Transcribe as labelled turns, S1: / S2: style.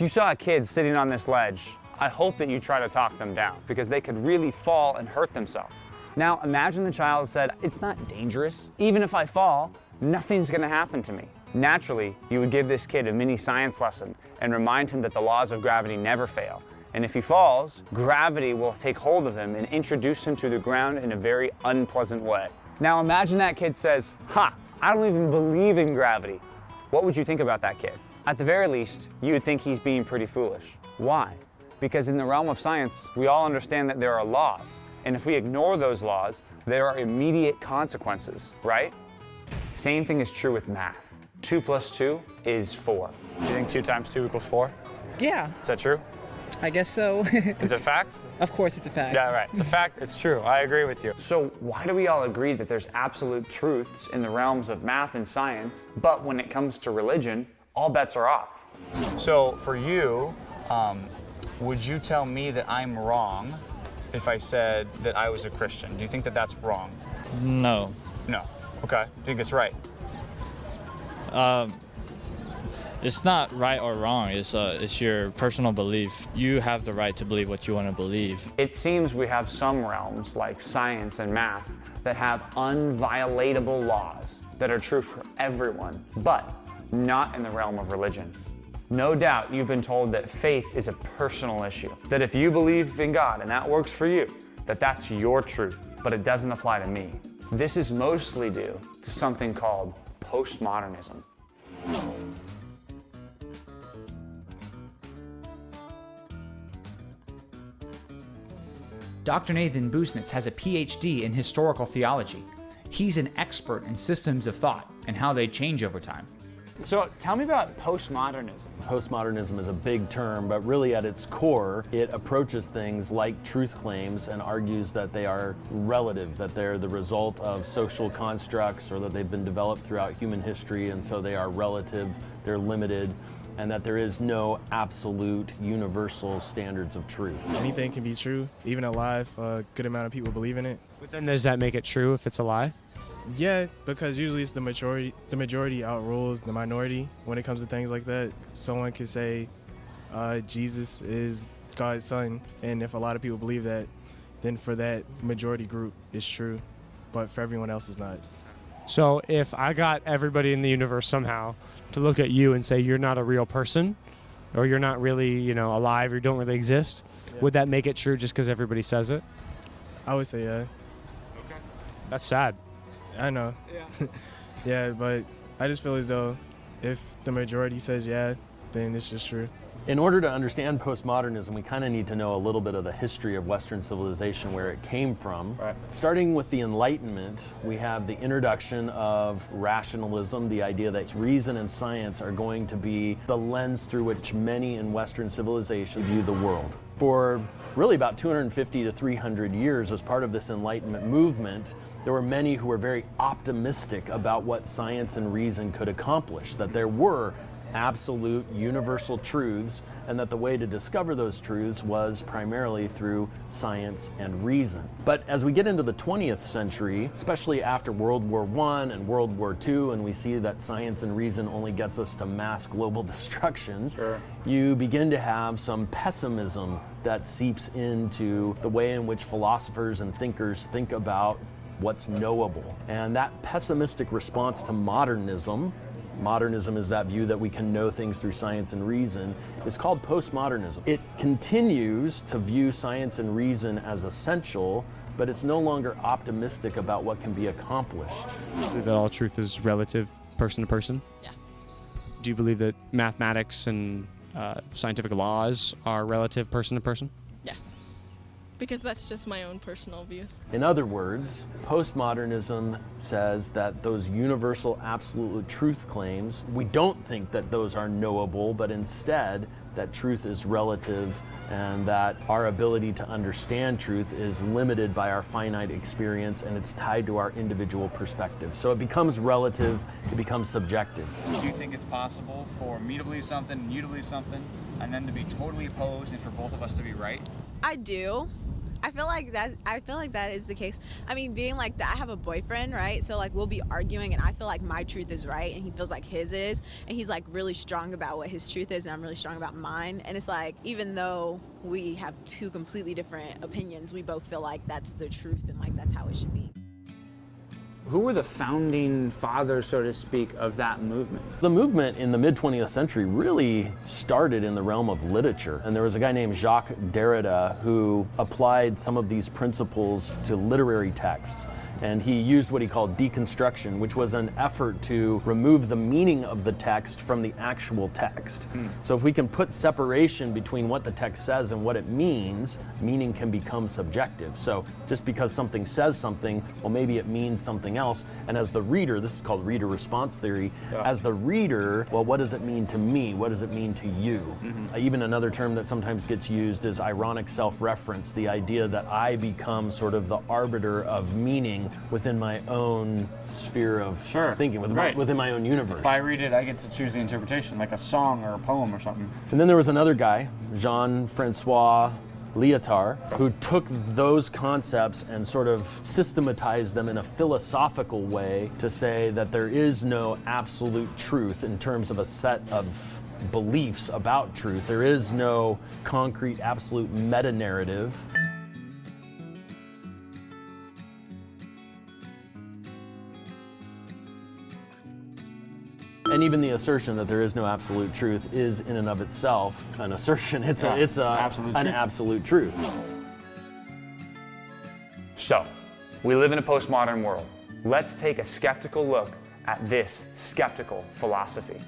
S1: you saw a kid sitting on this ledge, I hope that you try to talk them down, because they could really fall and hurt themselves. Now imagine the child said, it's not dangerous. Even if I fall, nothing's gonna happen to me. Naturally, you would give this kid a mini science lesson and remind him that the laws of gravity never fail. And if he falls, gravity will take hold of him and introduce him to the ground in a very unpleasant way. Now imagine that kid says, ha, I don't even believe in gravity. What would you think about that kid? At the very least, you would think he's being pretty foolish. Why? Because in the realm of science, we all understand that there are laws. And if we ignore those laws, there are immediate consequences, right? Same thing is true with math. 2 + 2 is 4. Do you think 2 × 2 = 4?
S2: Yeah,
S1: Is that true?
S2: I guess so.
S1: Is it a fact?
S2: Of course it's a fact.
S1: Yeah, right. It's a fact. It's true. I agree with you. So why do we all agree that there's absolute truths in the realms of math and science, but when it comes to religion, all bets are off?
S3: So for you, would you tell me that I'm wrong if I said that I was a Christian? Do you think that that's wrong?
S4: No.
S3: No. Okay. Do you think it's right?
S4: It's not right or wrong. It's your personal belief. You have the right to believe what you want to believe.
S1: It seems we have some realms, like science and math, that have unviolatable laws that are true for everyone, but not in the realm of religion. No doubt you've been told that faith is a personal issue, that if you believe in God and that works for you, that's your truth, but it doesn't apply to me. This is mostly due to something called postmodernism.
S5: Dr. Nathan Busnitz has a PhD in historical theology. He's an expert in systems of thought and how they change over time.
S1: So tell me about postmodernism.
S6: Postmodernism is a big term, but really at its core, it approaches things like truth claims and argues that they are relative, that they're the result of social constructs or that they've been developed throughout human history, and so they are relative, they're limited, and that there is no absolute universal standards of truth.
S7: Anything can be true, even a lie if a good amount of people believe in it.
S8: But then does that make it true if it's a lie?
S7: Yeah, because usually it's the majority outrules the minority when it comes to things like that. Someone could say Jesus is God's son, and if a lot of people believe that, then for that majority group it's true, but for everyone else it's not.
S8: So if I got everybody in the universe somehow to look at you and say you're not a real person, or you're not really, alive, or don't really exist, would that make it true just because everybody says it?
S7: I would say yeah.
S8: Okay. That's sad.
S7: I know. Yeah. Yeah, but I just feel as though if the majority says yeah, then it's just true.
S6: In order to understand postmodernism, we kind of need to know a little bit of the history of Western civilization, where it came from.
S1: Right.
S6: Starting with the Enlightenment, we have the introduction of rationalism, the idea that reason and science are going to be the lens through which many in Western civilization view the world. For really about 250 to 300 years, as part of this Enlightenment movement, there were many who were very optimistic about what science and reason could accomplish, that there were absolute universal truths, and that the way to discover those truths was primarily through science and reason. But as we get into the 20th century, especially after World War I and World War II, and we see that science and reason only gets us to mass global destruction, you begin to have some pessimism that seeps into the way in which philosophers and thinkers think about what's knowable. And that pessimistic response to modernism is that view that we can know things through science and reason, is called postmodernism. It continues to view science and reason as essential, but it's no longer optimistic about what can be accomplished.
S8: Do you believe that all truth is relative, person to person?
S9: Yeah.
S8: Do you believe that mathematics and scientific laws are relative, person to person?
S9: Yes. Because that's just my own personal views.
S6: In other words, postmodernism says that those universal absolute truth claims, we don't think that those are knowable, but instead that truth is relative, and that our ability to understand truth is limited by our finite experience, and it's tied to our individual perspective. So it becomes relative, it becomes subjective.
S3: Do you think it's possible for me to believe something and you to believe something, and then to be totally opposed and for both of us to be right?
S10: I do. I feel like that is the case. I mean, being like that, I have a boyfriend, right? So like we'll be arguing and I feel like my truth is right and he feels like his is, and he's like really strong about what his truth is and I'm really strong about mine. And it's like, even though we have two completely different opinions, we both feel like that's the truth and like that's how it should be.
S1: Who were the founding fathers, so to speak, of that movement?
S6: The movement in the mid-20th century really started in the realm of literature. And there was a guy named Jacques Derrida who applied some of these principles to literary texts. And he used what he called deconstruction, which was an effort to remove the meaning of the text from the actual text. So if we can put separation between what the text says and what it means, meaning can become subjective. So just because something says something, well, maybe it means something else. And as the reader, this is called reader response theory, as the reader, well, what does it mean to me? What does it mean to you? Even another term that sometimes gets used is ironic self-reference, the idea that I become sort of the arbiter of meaning within my own sphere of thinking, within my own universe.
S3: If I read it, I get to choose the interpretation, like a song or a poem or something.
S6: And then there was another guy, Jean-Francois Lyotard, who took those concepts and sort of systematized them in a philosophical way to say that there is no absolute truth in terms of a set of beliefs about truth. There is no concrete, absolute meta-narrative. And even the assertion that there is no absolute truth is in and of itself an assertion. It's an absolute truth.
S1: So, we live in a postmodern world. Let's take a skeptical look at this skeptical philosophy.